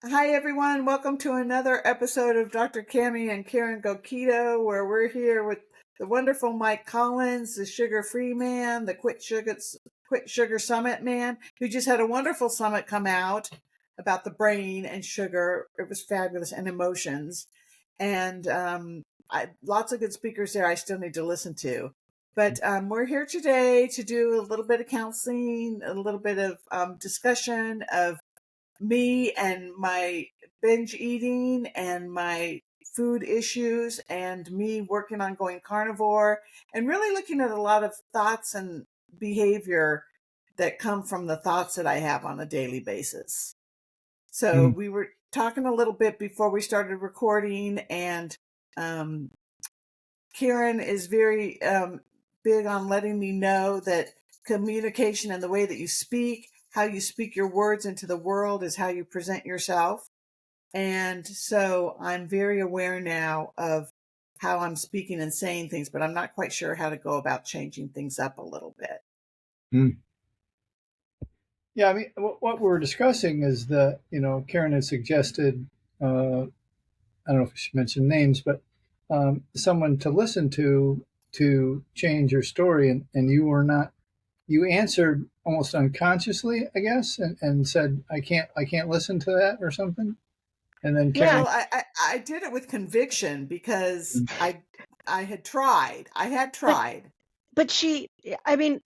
Hi, everyone. Welcome to another episode of Dr. Cammy and Karen Go Keto, where we're here with the wonderful Mike Collins, the sugar-free man, the Quit Sugar Summit man, who just had a wonderful summit come out about the brain and sugar. It was fabulous, and emotions. And lots of good speakers there I still need to listen to. But we're here today to do a little bit of counseling, a little bit of discussion of me and my binge eating and my food issues and me working on going carnivore and really looking at a lot of thoughts and behavior that come from the thoughts that I have on a daily basis. So we were talking a little bit before we started recording, and um, Karen is very big on letting me know that communication and the way that you speak, how you speak your words into the world, is how you present yourself. And so I'm very aware now of how I'm speaking and saying things, but I'm not quite sure how to go about changing things up a little bit. Yeah, I mean, what we're discussing is that, Karen has suggested, I don't know if we should mention names, but someone to listen to change your story. And you were not, you answered almost unconsciously, I guess, and said, I can't listen to that or something. And then Yeah, Karen, Well, I did it with conviction because I had tried. I had but tried. but I mean,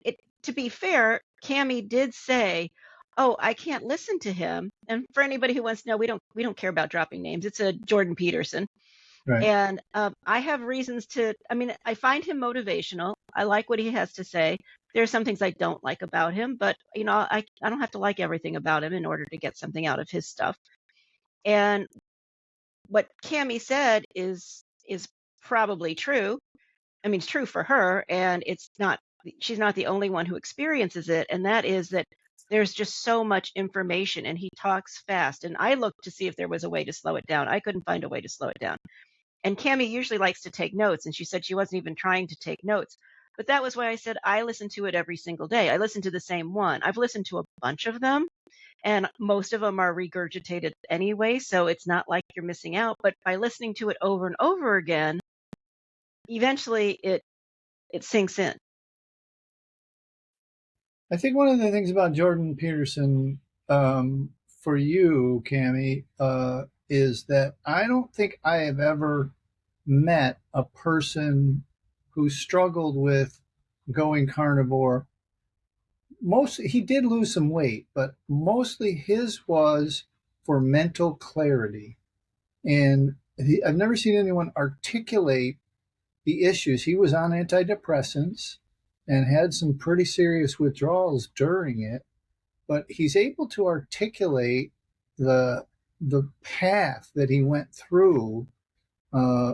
to be fair, Cammy did say, "Oh, I can't listen to him." And for anybody who wants to know, we don't care about dropping names. It's a Jordan Peterson, right. and I have reasons to. I mean, I find him motivational. I like what he has to say. There are some things I don't like about him, but I don't have to like everything about him in order to get something out of his stuff. And what Cammy said is probably true. I mean, it's true for her, and she's not the only one who experiences it. And that is that there's just so much information and he talks fast. And I looked to see if there was a way to slow it down. I couldn't find a way to slow it down. And Cammy usually likes to take notes, and she said she wasn't even trying to take notes. But that was why I said I listen to it every single day. I listen to the same one. I've listened to a bunch of them, and most of them are regurgitated anyway, so it's not like you're missing out. But by listening to it over and over again, eventually it sinks in. I think one of the things about Jordan Peterson, for you, Cami, is that I don't think I have ever met a person who struggled with going carnivore. He did lose some weight, but mostly his was for mental clarity. And I've never seen anyone articulate the issues. He was on antidepressants and had some pretty serious withdrawals during it, but he's able to articulate the the path that he went through, uh,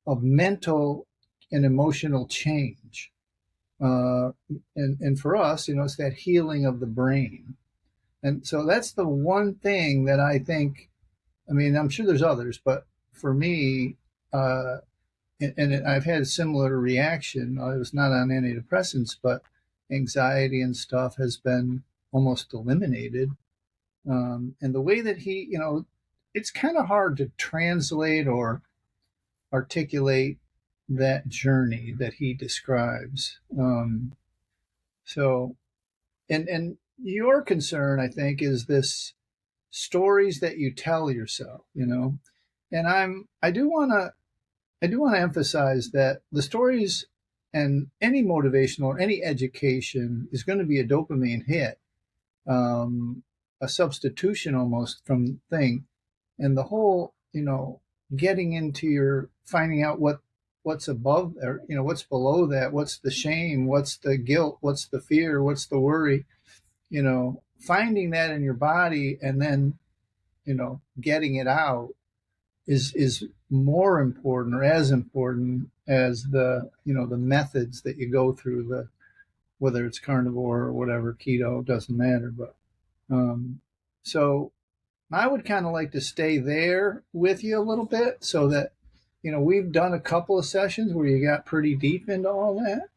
of mental and emotional change. And for us, it's that healing of the brain. And so that's the one thing that I think, I mean, I'm sure there's others, but for me, and I've had a similar reaction. I was not on antidepressants, but anxiety and stuff has been almost eliminated. And the way that it's kind of hard to translate or articulate that journey that he describes. So, and your concern, I think, is this stories that you tell yourself, and I do want to emphasize that the stories and any motivational or any education is going to be a dopamine hit, a substitution almost from thing, and the whole, getting into your finding out what's above or what's below that, what's the shame, what's the guilt, what's the fear, what's the worry, finding that in your body and then getting it out is more important or as important as the methods that you go through, the whether it's carnivore or whatever, keto, doesn't matter. But so I would kind of like to stay there with you a little bit so that we've done a couple of sessions where you got pretty deep into all that.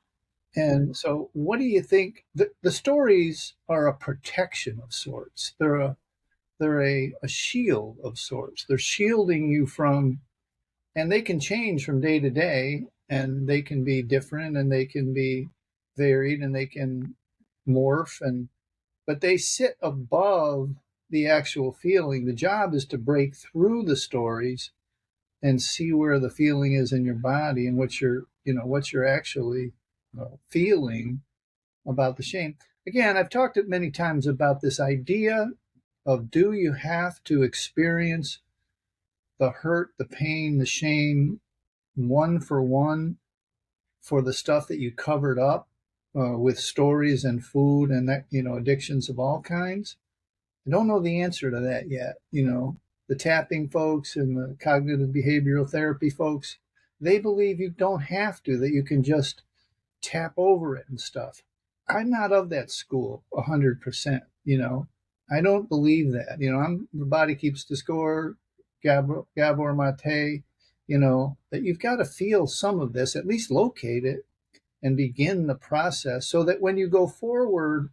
And so what do you think? The stories are a protection of sorts. they're a shield of sorts. They're shielding you from, and they can change from day to day, and they can be different, and they can be varied, and they can morph, and but they sit above the actual feeling. The job is to break through the stories and see where the feeling is in your body and what you're actually feeling about the shame. Again, I've talked many times about this idea of, do you have to experience the hurt, the pain, the shame one for one for the stuff that you covered up with stories and food and that, addictions of all kinds? I don't know the answer to that yet. The tapping folks and the cognitive behavioral therapy folks, they believe you don't have to, that you can just tap over it and stuff. I'm not of that school 100%. I don't believe that. The body keeps the score, Gabor Mate, that you've got to feel some of this, at least locate it and begin the process so that when you go forward,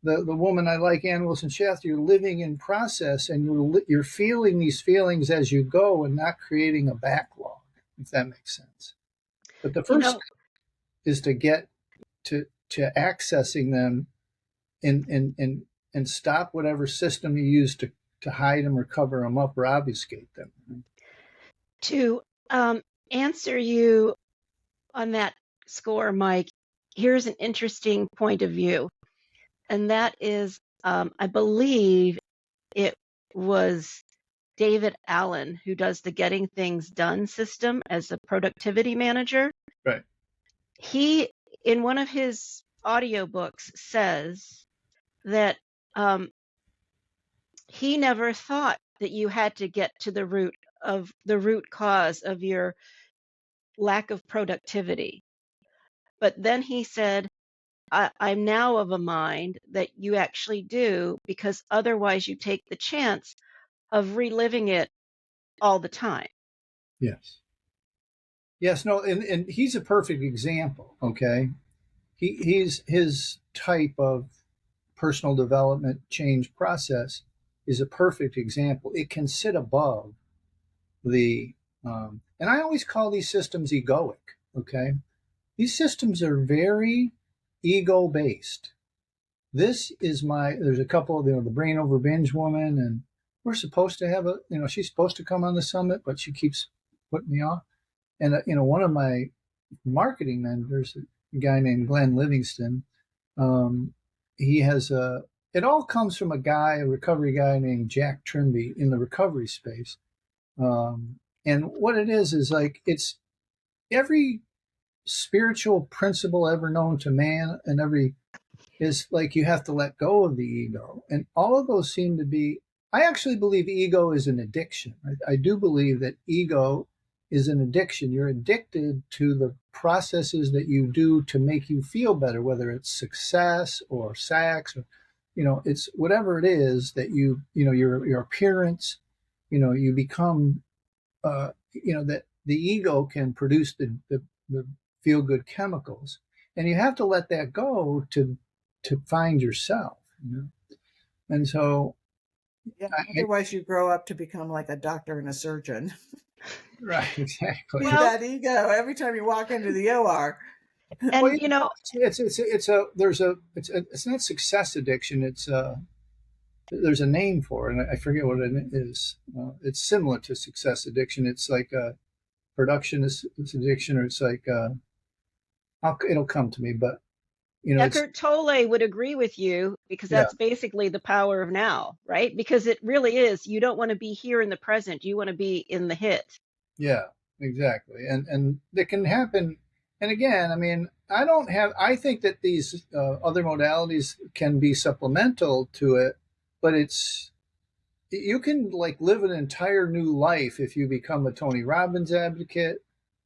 the woman I like, Ann Wilson Schaft, you're living in process and you're feeling these feelings as you go and not creating a backlog, if that makes sense. But the first is to get to accessing them and stop whatever system you use to hide them or cover them up or obfuscate them. To answer you on that score, Mike, here's an interesting point of view. And that is, I believe it was David Allen who does the Getting Things Done system as a productivity manager. Right. He, in one of his audiobooks, says that he never thought that you had to get to the root cause of your lack of productivity. But then he said, I'm now of a mind that you actually do, because otherwise you take the chance of reliving it all the time. Yes. Yes, no, and he's a perfect example, okay? He's his type of personal development change process is a perfect example. It can sit above the, and I always call these systems egoic, okay? These systems are very ego-based. There's a couple of, the brain over binge woman, and we're supposed to have she's supposed to come on the summit, but she keeps putting me off. And, one of my marketing mentors, a guy named Glenn Livingston, he has it all comes from a recovery guy named Jack Trimby in the recovery space. And what it is like, it's every spiritual principle ever known to man, and is like, you have to let go of the ego. And all of those seem to be, I actually believe ego is an addiction. I do believe that ego is an addiction. You're addicted to the processes that you do to make you feel better, whether it's success or sex or, it's whatever it is that your appearance, you become, that the ego can produce the feel good chemicals, and you have to let that go to find yourself, and so otherwise you grow up to become like a doctor and a surgeon. Right, exactly. That ego every time you walk into the OR. And it's not success addiction. There's a name for it, and I forget what it is. It's similar to success addiction. It's like a productionist addiction, or it's like it'll come to me, but Eckhart Tolle would agree with you, because that's basically the power of now, right? Because it really is. You don't want to be here in the present. You want to be in the hit. Yeah, exactly. And that can happen. And again, I think that these other modalities can be supplemental to it, but you can like live an entire new life if you become a Tony Robbins advocate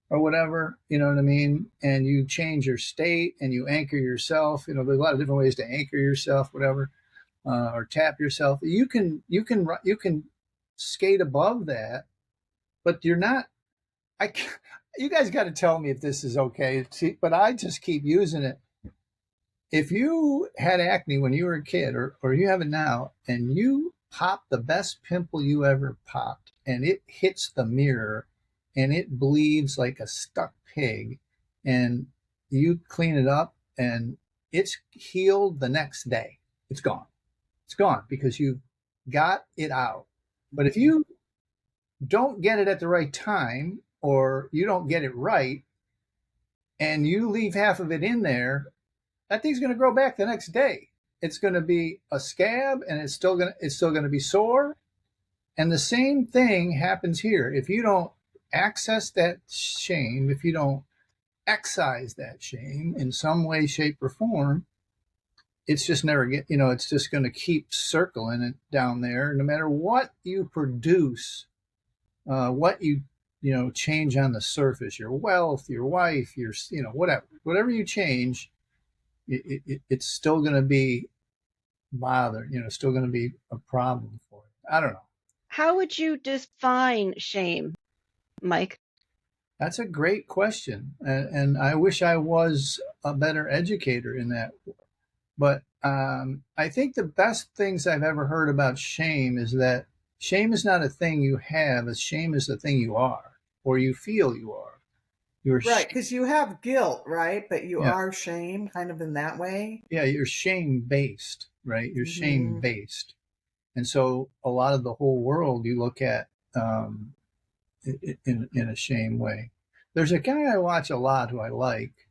or whatever, you know what I mean? And you change your state and you anchor yourself. There's a lot of different ways to anchor yourself, whatever, or tap yourself. You can skate above that, but you're not. You guys got to tell me if this is okay. But I just keep using it. If you had acne when you were a kid, or you have it now, and you pop the best pimple you ever popped, and it hits the mirror and it bleeds like a stuck pig, and you clean it up and it's healed the next day. It's gone. It's gone because you've got it out. But if you don't get it at the right time, or you don't get it right, and you leave half of it in there, that thing's going to grow back the next day. It's going to be a scab, and it's still going to be sore. And the same thing happens here. If you don't access that shame, if you don't excise that shame in some way, shape, or form, it's just never it's just going to keep circling it down there. No matter what you produce, what you change on the surface, your wealth, your wife, your whatever you change, it's still going to be still going to be a problem for you. I don't know. How would you define shame, Mike? That's a great question, and I wish I was a better educator in that. But I think the best things I've ever heard about shame is that shame is not a thing you have, as shame is the thing you are, or you feel you are. You're right, because you have guilt, right? But you Yeah. are shame, kind of in that way. Yeah, you're shame based, right? You're shame based. And so a lot of the whole world you look at in a shame way. There's a guy I watch a lot who I like.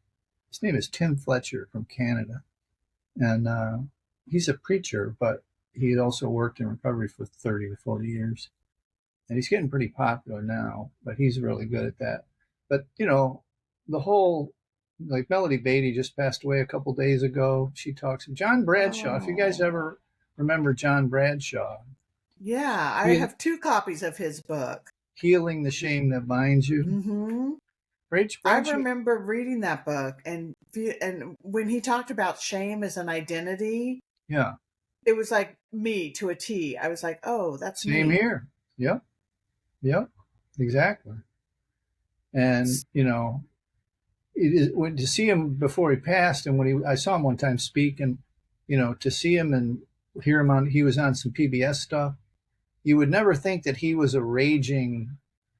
His name is Tim Fletcher from Canada. And he's a preacher, but he also worked in recovery for 30 to 40 years. And he's getting pretty popular now, but he's really good at that. But, the whole, like Melody Beatty just passed away a couple days ago. She talks to John Bradshaw. If you guys ever remember John Bradshaw. Yeah, I have 2 copies of his book. Healing the Shame That Binds You. Mm-hmm. I remember reading that book, and when he talked about shame as an identity, yeah, it was like me to a T. I was like, oh, that's same me. here. Yep, exactly. And it is when to see him before he passed, and I saw him one time speak, and to see him and hear him he was on some PBS stuff. You would never think that he was a raging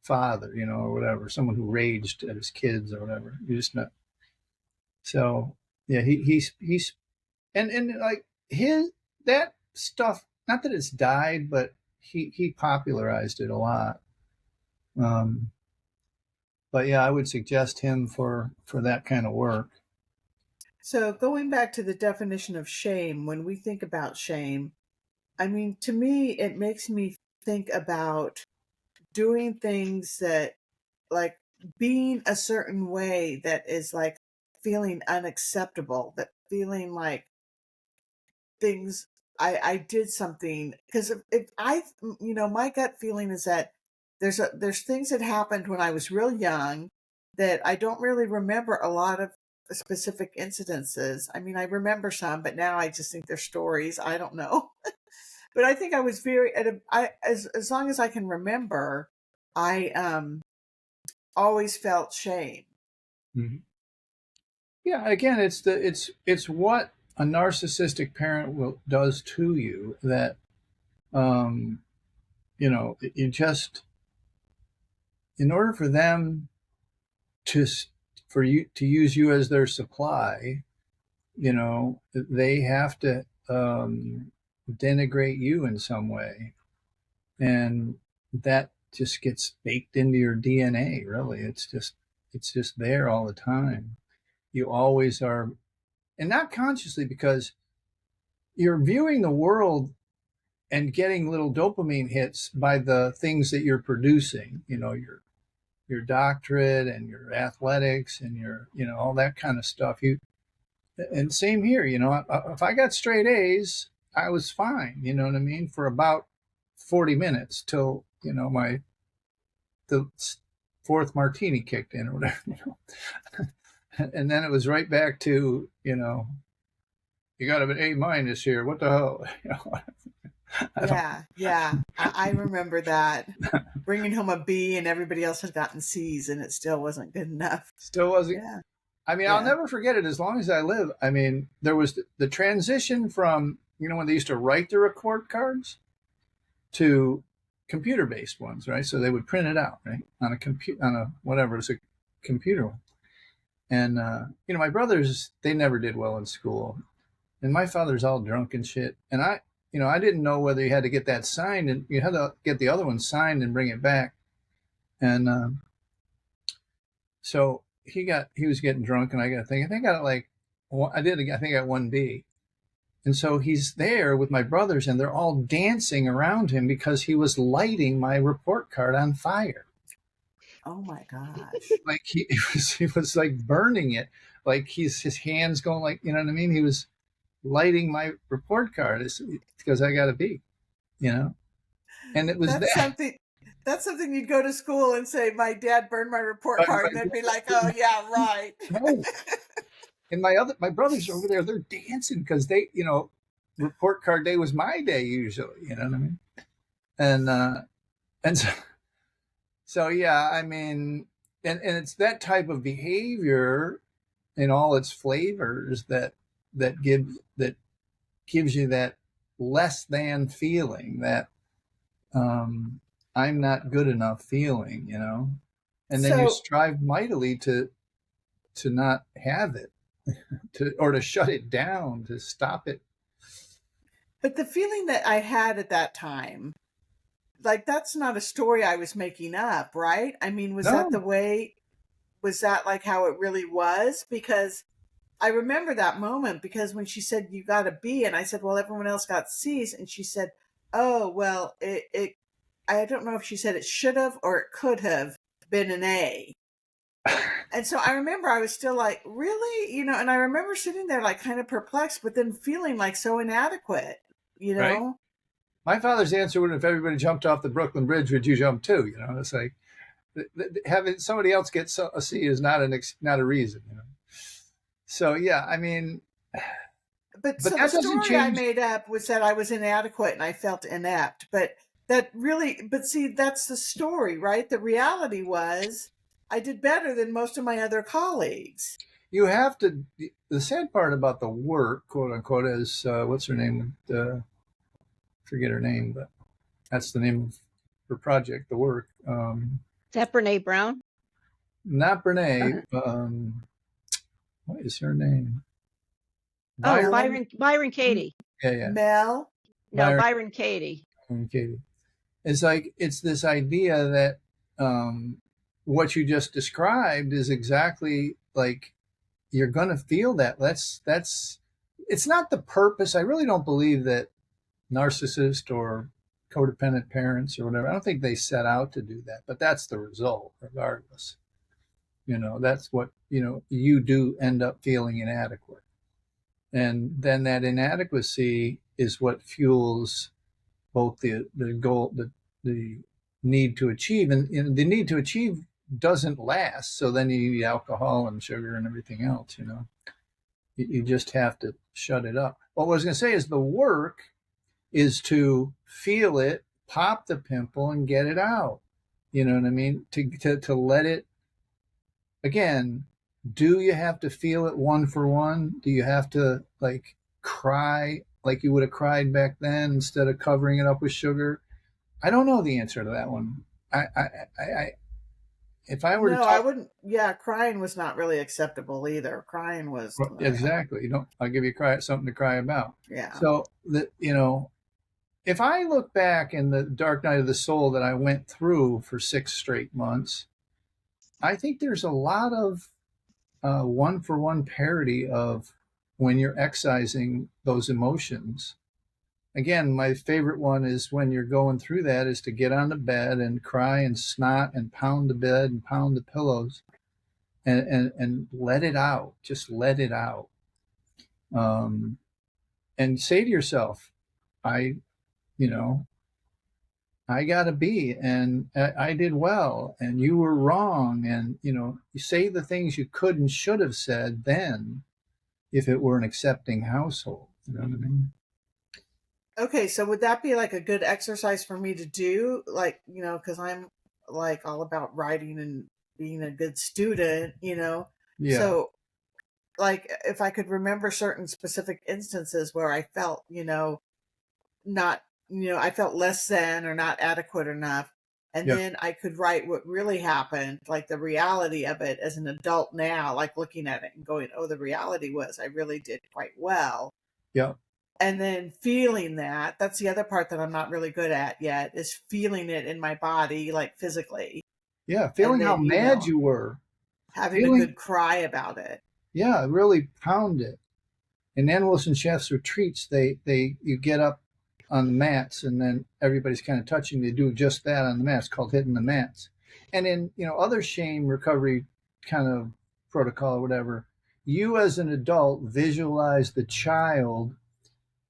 father, or whatever, someone who raged at his kids or whatever. You just know. So yeah, he's and like that stuff. Not that it's died, but he popularized it a lot. But yeah, I would suggest him for that kind of work. So going back to the definition of shame, when we think about shame, I mean, to me, it makes me think about doing things that, like, being a certain way that is like feeling unacceptable, that feeling like things I did something, because if I, my gut feeling is that there's things that happened when I was real young that I don't really remember a lot of specific incidences. I mean, I remember some, but now I just think they're stories. I don't know. But I think I was very as long as I can remember, I always felt shame. Mm-hmm. Yeah, again, it's what a narcissistic parent does to you that you just, in order for them for you to use you as their supply, they have to denigrate you in some way, and that just gets baked into your DNA. Really, it's just there all the time. You always are, and not consciously, because you're viewing the world and getting little dopamine hits by the things that you're producing, your doctorate and your athletics and your, all that kind of stuff. And same here, if I got straight A's, I was fine, you know what I mean? For about 40 minutes till, the fourth martini kicked in or whatever, and then it was right back to, you got an A- here. What the hell? Yeah. I remember that. Bringing home a B and everybody else had gotten C's and it still wasn't good enough. Still wasn't. Yeah. I mean, I'll never forget it as long as I live. I mean, there was the transition from, when they used to write the report cards, to computer-based ones, right? So they would print it out, right, on a whatever, it's a computer one. And my brothers, they never did well in school, and my father's all drunk and shit. And I didn't know whether you had to get that signed, and you had to get the other one signed and bring it back. And so he was getting drunk, and I think I got like, I think I got 1B. And so he's there with my brothers, and they're all dancing around him because he was lighting my report card on fire. Oh my gosh! Like he was like burning it, like his hands going like, you know what I mean? He was lighting my report card because I got a B, and it was That's that. something. That's something you'd go to school and say, "My dad burned my report card," and they'd be like, "Oh yeah, right." Right. And my brothers are over there, they're dancing because they, report card day was my day usually, you know what I mean? And so yeah, I mean, and it's that type of behavior in all its flavors that gives you that less than feeling, that I'm not good enough feeling, and then you strive mightily to not have it, or to shut it down, to stop it. But the feeling that I had at that time, like, that's not a story I was making up, right? I mean, was that like how it really was? Because I remember that moment, because when she said you got a B, and I said, well, everyone else got C's, and she said, oh, well, I don't know if she said it should have or it could have been an A. And so I remember I was still like, really? And I remember sitting there like kind of perplexed, but then feeling like so inadequate, Right. My father's answer would, if everybody jumped off the Brooklyn Bridge, would you jump too? It's like having somebody else get a C is not a reason. So yeah, I mean, but so the story I made up was that I was inadequate and I felt inept. But see, that's the story, right? The reality was I did better than most of my other colleagues. You have to. The sad part about the work, quote unquote, is what's her name? Forget her name, but that's the name of her project, the work. Is that Brene Brown? Not Brene. What is her name? Byron Katie. Yeah. Mel? No, Byron Katie. Katie. It's this idea that what you just described is exactly like you're going to feel that. It's not the purpose. I really don't believe that narcissist or codependent parents or whatever, I don't think they set out to do that, but that's the result regardless. That's what, you do end up feeling inadequate. And then that inadequacy is what fuels both the goal, the need to achieve, and the need to achieve doesn't last. So then you eat alcohol and sugar and everything else, you just have to shut it up. What I was going to say is the work is to feel it, pop the pimple, and get it out. You know what I mean? To let it, again, do you have to feel it one for one? Do you have to like cry like you would have cried back then instead of covering it up with sugar? I don't know the answer to that one. If I were to I wouldn't. Yeah, crying was not really acceptable either. Crying was exactly. I'll give you something to cry about. Yeah. So if I look back in the dark night of the soul that I went through for 6 straight months, I think there's a lot of one-for-one parody of when you're excising those emotions. Again, my favorite one is when you're going through that is to get on the bed and cry and snot and pound the bed and pound the pillows and let it out. Just let it out. And say to yourself, I got a B and I did well and you were wrong. And, you say the things you could and should have said then if it were an accepting household. You know what I mean? Okay, so would that be like a good exercise for me to do? Like, because I'm like all about writing and being a good student, Yeah. So, like, if I could remember certain specific instances where I felt, not I felt less than or not adequate enough. And Yeah. then I could write what really happened, like the reality of it as an adult now, like looking at it and going, oh, the reality was I really did quite well. Yeah. And then feeling that's the other part that I'm not really good at yet, is feeling it in my body, like physically. Yeah. And Feeling how then, mad you were. having a Feeling, good cry about it. yeah, really pound it. In Animals and Chefs retreats, you get up on the mats and then everybody's kind of touching. They do just that on the mats, called hitting the mats. And in other shame recovery kind of protocol or whatever, you as an adult visualize the child,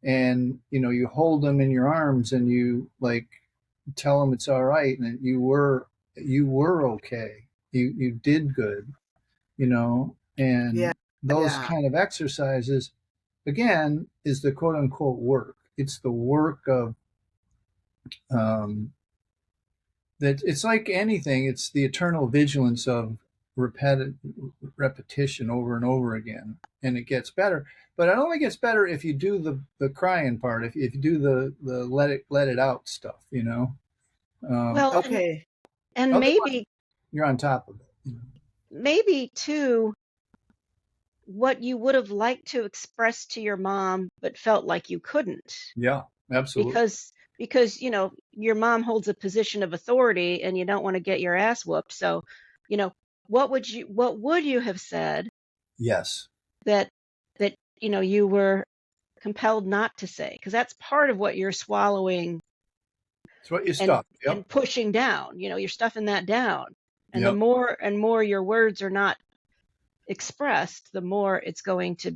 and you hold them in your arms and you like tell them it's all right and that you were okay. You did good, Yeah. and those Yeah. kind of exercises again is the quote unquote work. It's the work of that. It's like anything. It's the eternal vigilance of repetition over and over again, and it gets better. But it only gets better if you do the crying part. If you do the let it out stuff. Well, Okay. and Otherwise, you're on top of it. maybe too, what you would have liked to express to your mom but felt like you couldn't, Yeah, absolutely. because your mom holds a position of authority and you don't want to get your ass whooped. So, you know, what would you have said Yes. that you were compelled not to say? Because that's part of what you're swallowing It's what you and stuff. Yep. and pushing down. You're stuffing that down. And the Yep. more and more your words are not expressed, the more it's going to,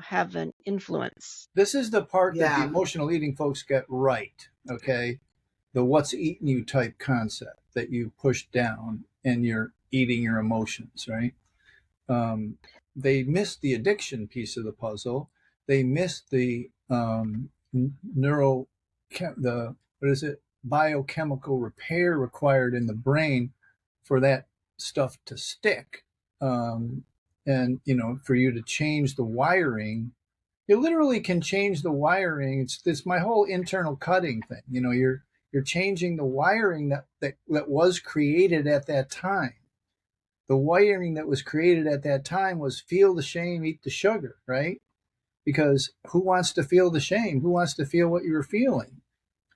have an influence. This is the part that the Yeah. emotional eating folks get right. Okay. The what's eating you type concept that you push down and you're eating your emotions, right? They missed the addiction piece of the puzzle. They missed the the what is it, biochemical repair required in the brain for that stuff to stick, and for you to change the wiring. You literally can change the wiring. It's my whole internal cutting thing. You're changing the wiring that was created at that time. The wiring that was created at that time was feel the shame, eat the sugar, right? Because who wants to feel the shame? Who wants to feel what you were feeling?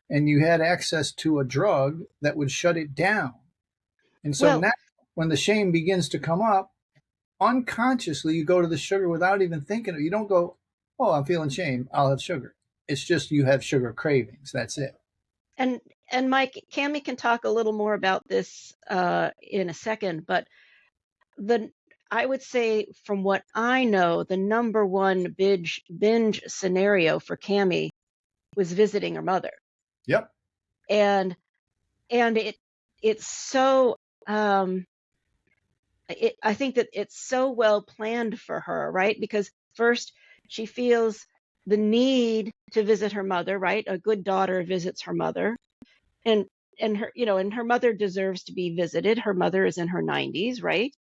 And you had access to a drug that would shut it down. And so Well, now when the shame begins to come up, unconsciously you go to the sugar without even thinking. You don't go, oh, I'm feeling shame, I'll have sugar. It's just you have sugar cravings. That's it. and Mike, Cammy can talk a little more about this in a second, but the I would say, from what I know, the number one binge scenario for Cammy was visiting her mother. Yep. And it's so I think that it's so well planned for her, right? Because first she feels the need to visit her mother, right? A good daughter visits her mother, and her mother deserves to be visited. Her mother is in her 90s, right?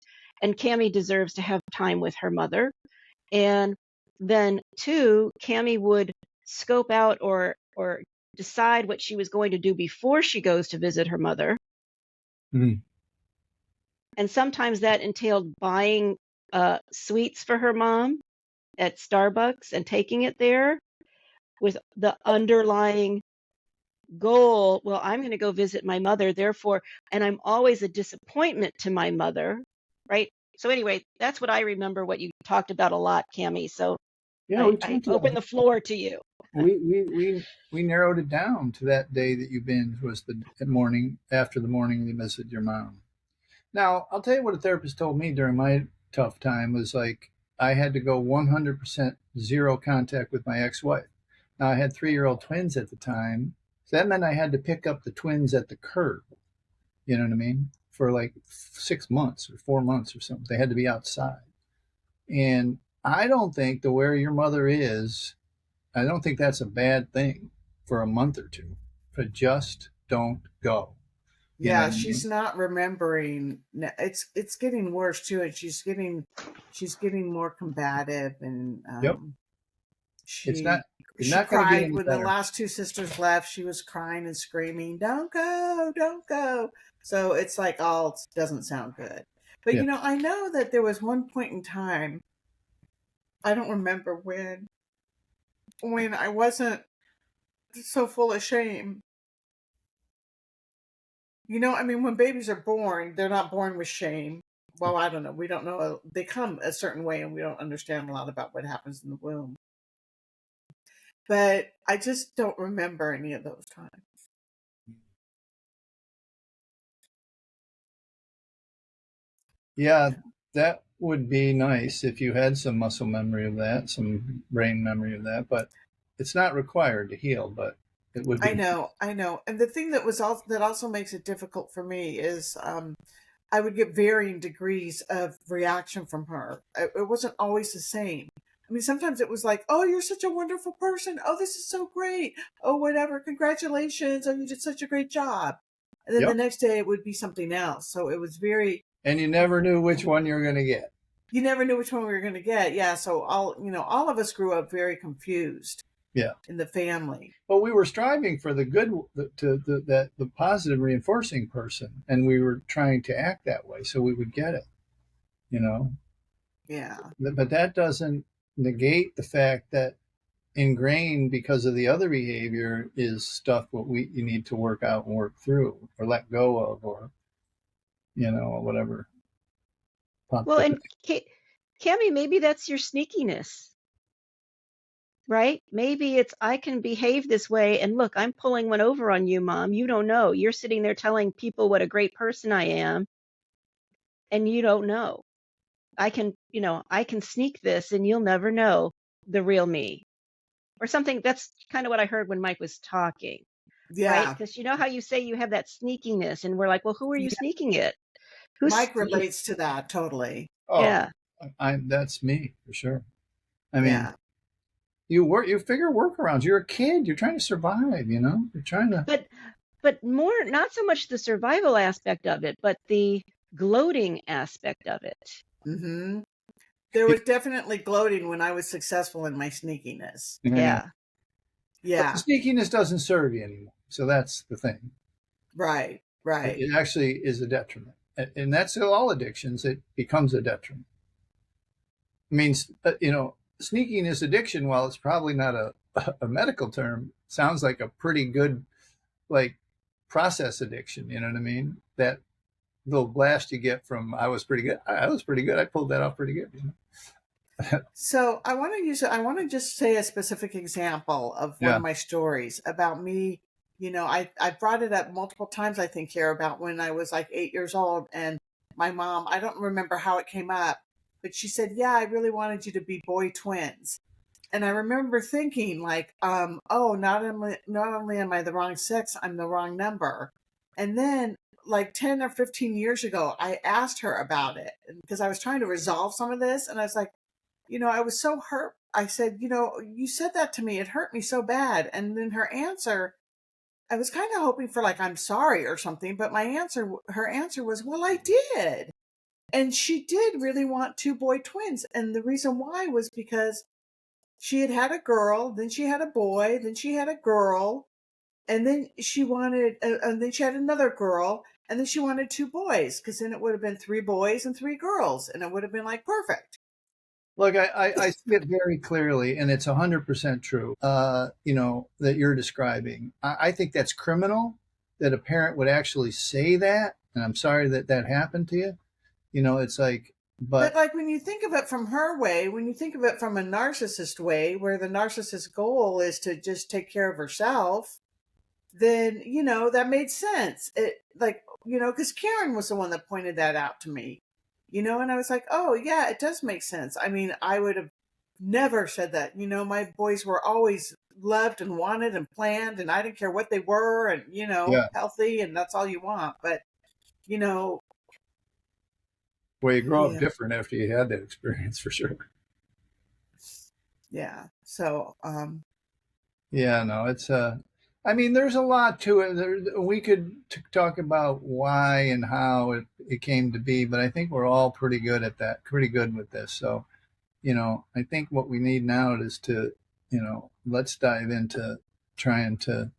And Cammy deserves to have time with her mother. And then two, Cammy would scope out or decide what she was going to do before she goes to visit her mother. Mm. And sometimes that entailed buying sweets for her mom at Starbucks and taking it there with the underlying goal, well, I'm going to go visit my mother, therefore, and I'm always a disappointment to my mother, right? So anyway, that's what I remember, what you talked about a lot, Cammy. So Yeah, I, we I talked open about the floor to you. we narrowed it down to that day that you binge was the morning after the morning you visited your mom. Now, I'll tell you what a therapist told me during my tough time was like I had to go 100% zero contact with my ex-wife. Now, I had 3-year-old twins at the time, so that meant I had to pick up the twins at the curb. You know what I mean? For like 6 months or 4 months or something. They had to be outside. And I don't think the where your mother is, I don't think that's a bad thing for a month or two. But just don't go. You know Yeah, what I she's mean? not remembering. It's getting worse too, and she's getting more combative, and Yep. It's She not going to get cried any when the better. last two sisters left. She was crying and screaming, "Don't go, don't go." So it's like all doesn't sound good. But Yeah. I know that there was one point in time, I don't remember when I wasn't so full of shame. I mean, when babies are born, they're not born with shame. Well, I don't know. We don't know. They come a certain way, and we don't understand a lot about what happens in the womb. But I just don't remember any of those times. Yeah, that would be nice if you had some muscle memory of that, some brain memory of that, but it's not required to heal, but it would be. I know. And the thing that also makes it difficult for me is I would get varying degrees of reaction from her. It wasn't always the same. I mean, sometimes it was like, "Oh, you're such a wonderful person. Oh, this is so great. Oh, whatever. Congratulations. Oh, you did such a great job." And then the Yep. next day it would be something else. So it was very, And you never knew which one you were going to get. you never knew which one we were going to get. Yeah. So all of us grew up very confused Yeah. in the family. But we were striving for the good, the positive reinforcing person, and we were trying to act that way so we would get it, you know. Yeah. But that doesn't negate the fact that ingrained because of the other behavior is stuff what you need to work out and work through or let go of or or whatever popped Well, up. and Cammy, maybe that's your sneakiness, right? Maybe it's I can behave this way, and look, I'm pulling one over on you, Mom. You don't know. You're sitting there telling people what a great person I am, and you don't know. I can sneak this, and you'll never know the real me, or something. That's kind of what I heard when Mike was talking, right? Yeah. Because you know how you say you have that sneakiness, and we're like, well, who are you Yeah. sneaking it? Who's, Mike relates to that totally. Oh, yeah. that's me for sure. I mean, Yeah. you figure workarounds. You're a kid. You're trying to survive. You're trying to. But more, not so much the survival aspect of it, but the gloating aspect of it. Hmm. There was definitely gloating when I was successful in my sneakiness. Yeah. Yeah. But the Yeah. sneakiness doesn't serve you anymore. So that's the thing. Right. Right. It actually is a detriment, and that's all addictions. It becomes a detriment. I mean, sneakiness addiction, while it's probably not a medical term, sounds like a pretty good, like, process addiction. You know what I mean? That little blast you get from I was pretty good. I was pretty good. I pulled that off pretty good. So I want to just say a specific example of one Yeah. of my stories about me. I brought it up multiple times, I think, here about when I was like 8 years old, and my mom, I don't remember how it came up, but she said, "Yeah, I really wanted you to be boy twins." And I remember thinking like, oh, not only am I the wrong sex, I'm the wrong number. And then like 10 or 15 years ago, I asked her about it because I was trying to resolve some of this. And I was like, I was so hurt. I said, you said that to me. It hurt me so bad. And then her answer, I was kind of hoping for like, I'm sorry or something. But her answer was, well, I did. And she did really want two boy twins. And the reason why was because she had had a girl, then she had a boy, then she had a girl, and then she had another girl, and then she wanted two boys because then it would have been three boys and three girls, and it would have been like perfect. Look, I see it very clearly, and it's 100% true. That you're describing. I think that's criminal that a parent would actually say that, and I'm sorry that that happened to you. It's like, But but like when you think of it from her way, when you think of it from a narcissist way, where the narcissist's goal is to just take care of herself, then that made sense. It like because Karen was the one that pointed that out to me, and I was like, oh yeah, it does make sense. I mean, I would have never said that. My boys were always loved and wanted and planned, and I didn't care what they were, and yeah, healthy, and that's all you want. But you know, well, you grow up yeah, different after you had that experience for sure. yeah. So Yeah, no, it's I mean, there's a lot to it. We could talk about why and how it came to be, but I think we're all pretty good at that, pretty good with this. So, I think what we need now is to let's dive into trying to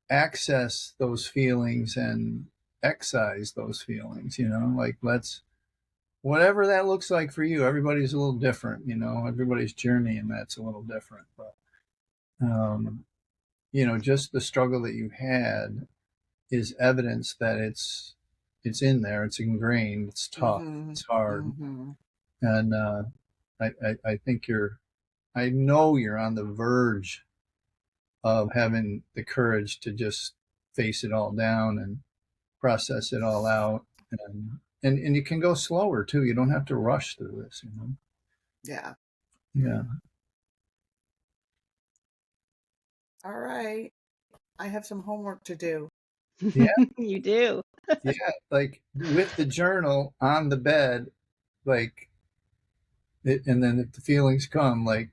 access those feelings and excise those feelings, like whatever that looks like for you. Everybody's a little different, everybody's journey, and that's a little different. But, just the struggle that you had is evidence that it's in there, it's ingrained, it's tough, it's hard. And I think I know you're on the verge of having the courage to just face it all down and process it all out. And you can go slower too. You don't have to rush through this, Yeah. Yeah. All right. I have some homework to do. Yeah. You do. Yeah. Like with the journal on the bed, like, and then if the feelings come, like,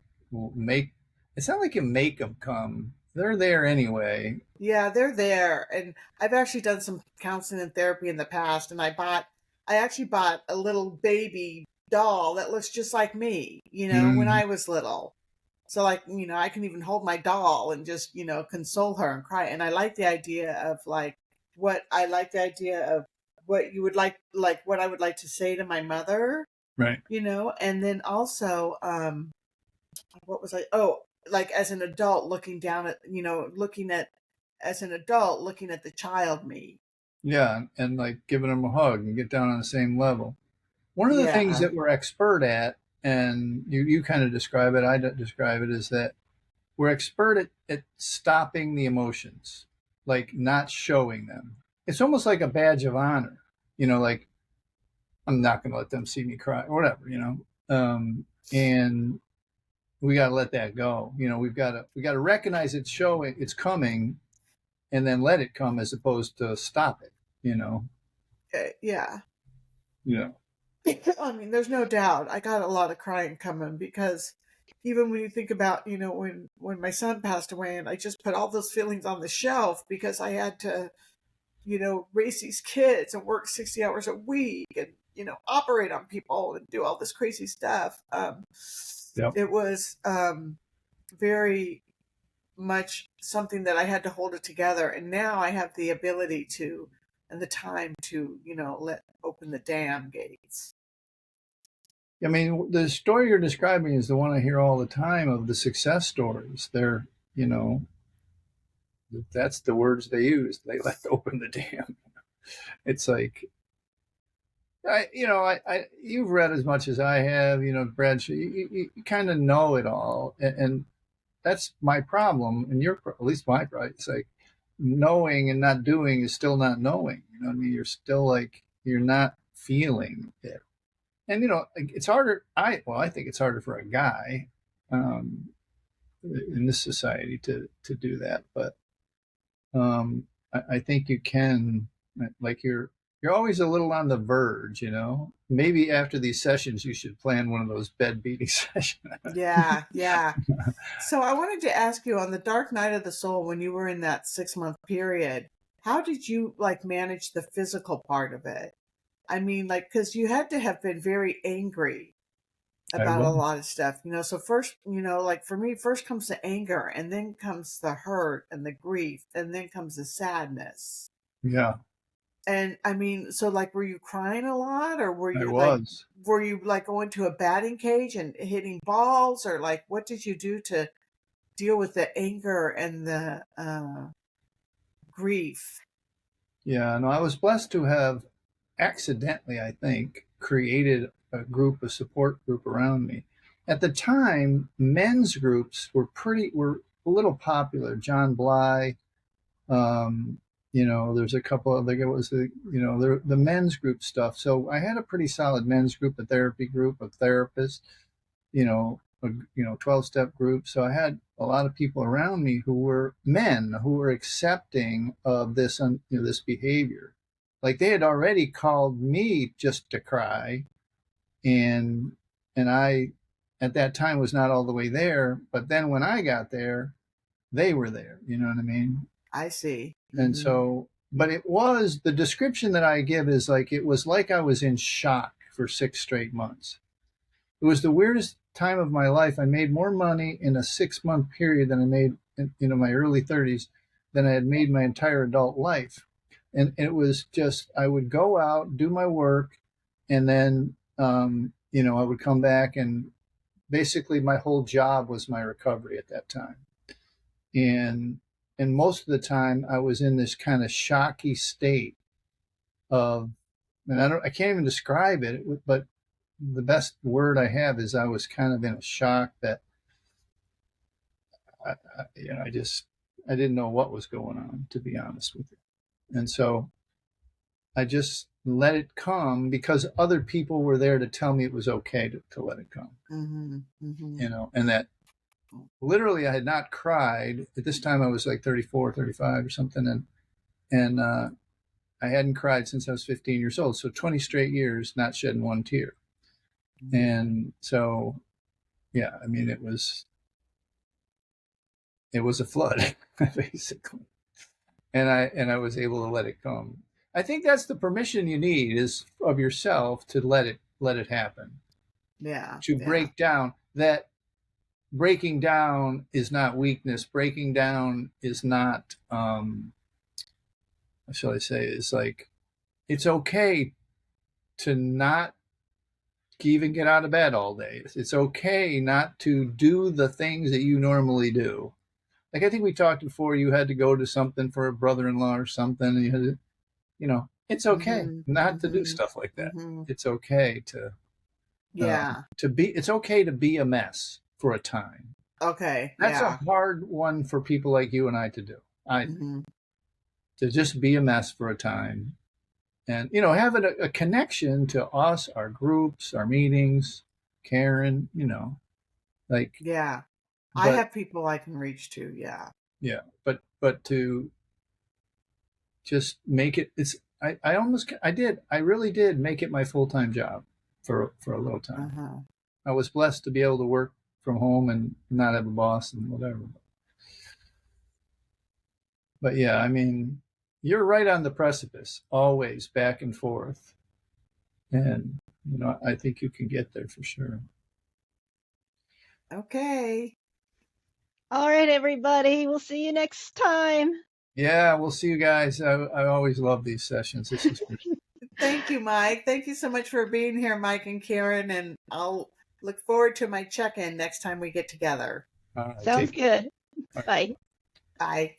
it's not like you make them come. They're there anyway. Yeah, they're there. And I've actually done some counseling and therapy in the past, and I actually bought a little baby doll that looks just like me, when I was little. So like, I can even hold my doll and just, console her and cry. And I like the idea of what you would like what I would like to say to my mother, Right. And then also, what was I? Oh, like as an adult looking down at, as an adult looking at the child me. Yeah. And like giving them a hug and get down on the same level. One of the things Yeah. that we're expert at, and you kind of describe it, I describe it, is that we're expert at stopping the emotions, like not showing them. It's almost like a badge of honor, like I'm not going to let them see me cry or whatever, and we got to let that go. We got to recognize it's showing, it's coming, and then let it come as opposed to stop it, Yeah. Yeah. I mean, there's no doubt I got a lot of crying coming because even when you think about, when my son passed away and I just put all those feelings on the shelf because I had to, raise these kids and work 60 hours a week and, operate on people and do all this crazy stuff. Yep. It was very much something that I had to hold it together. And now I have the ability to and the time to, let open the dam gates. I mean, the story you're describing is the one I hear all the time of the success stories. They're, that's the words they use. They let open the dam. It's like, you've read as much as I have, Brad, you kind of know it all. And that's my problem. And at least my problem. It's like knowing and not doing is still not knowing. You know what I mean? You're still like, you're not feeling it. And, it's harder. I think it's harder for a guy in this society to do that. But I think you can, like you're always a little on the verge, maybe after these sessions, you should plan one of those bed beating sessions. Yeah. Yeah. So I wanted to ask you on the dark night of the soul, when you were in that 6-month period, how did you like manage the physical part of it? I mean, like, cause you had to have been very angry about a lot of stuff, so first, like for me, first comes the anger and then comes the hurt and the grief and then comes the sadness. Yeah. And I mean, so like, were you crying a lot or I was. were you like going to a batting cage and hitting balls or like, what did you do to deal with the anger and the grief? Yeah, no, I was blessed to have accidentally, I think, created a support group around me. At the time, men's groups were a little popular. John Bly, there's a couple of, it was the men's group stuff. So I had a pretty solid men's group, a therapy group of therapists, a 12-step group. So I had a lot of people around me who were men who were accepting of this, this behavior. Like they had already called me just to cry, and I, at that time, was not all the way there. But then when I got there, they were there. You know what I mean? I see. And so, but it was, the description that I give is like, it was like I was in shock for 6 straight months. It was the weirdest time of my life, I made more money in a 6-month period than I made in my early 30s than I had made my entire adult life. And it was just, I would go out, do my work, and then, I would come back, and basically my whole job was my recovery at that time. And most of the time I was in this kind of shocky state of, and I can't even describe it, but the best word I have is I was kind of in a shock that I didn't know what was going on, to be honest with you. And so I just let it come because other people were there to tell me it was okay to let it come. Mm-hmm. Mm-hmm. And that literally I had not cried. At this time I was like 34, 35 or something. And I hadn't cried since I was 15 years old. So 20 straight years, not shedding one tear. Mm-hmm. And so, yeah, I mean, it was a flood, basically. And I was able to let it come. I think that's the permission you need, is of yourself, to let it happen. Yeah. To break down. That breaking down is not weakness. Breaking down is not, what shall I say, is like, it's okay to not even get out of bed all day. It's okay not to do the things that you normally do. Like, I think we talked before, you had to go to something for a brother-in-law or something, and you had to, it's okay not to do stuff like that. It's okay to, it's okay to be a mess for a time. Okay. That's a hard one for people like you and I to do. To just be a mess for a time, and, have a connection to us, our groups, our meetings, Karen, like. Yeah. I have people I can reach to. Yeah. Yeah. But to just make it, I really did make it my full-time job for a little time. I was blessed to be able to work from home and not have a boss and whatever. But yeah, I mean, you're right on the precipice, always back and forth. And, I think you can get there for sure. Okay. All right, everybody. We'll see you next time. Yeah, we'll see you guys. I always love these sessions. This is great. Thank you, Mike. Thank you so much for being here, Mike and Karen. And I'll look forward to my check-in next time we get together. Sounds good. Bye. Bye.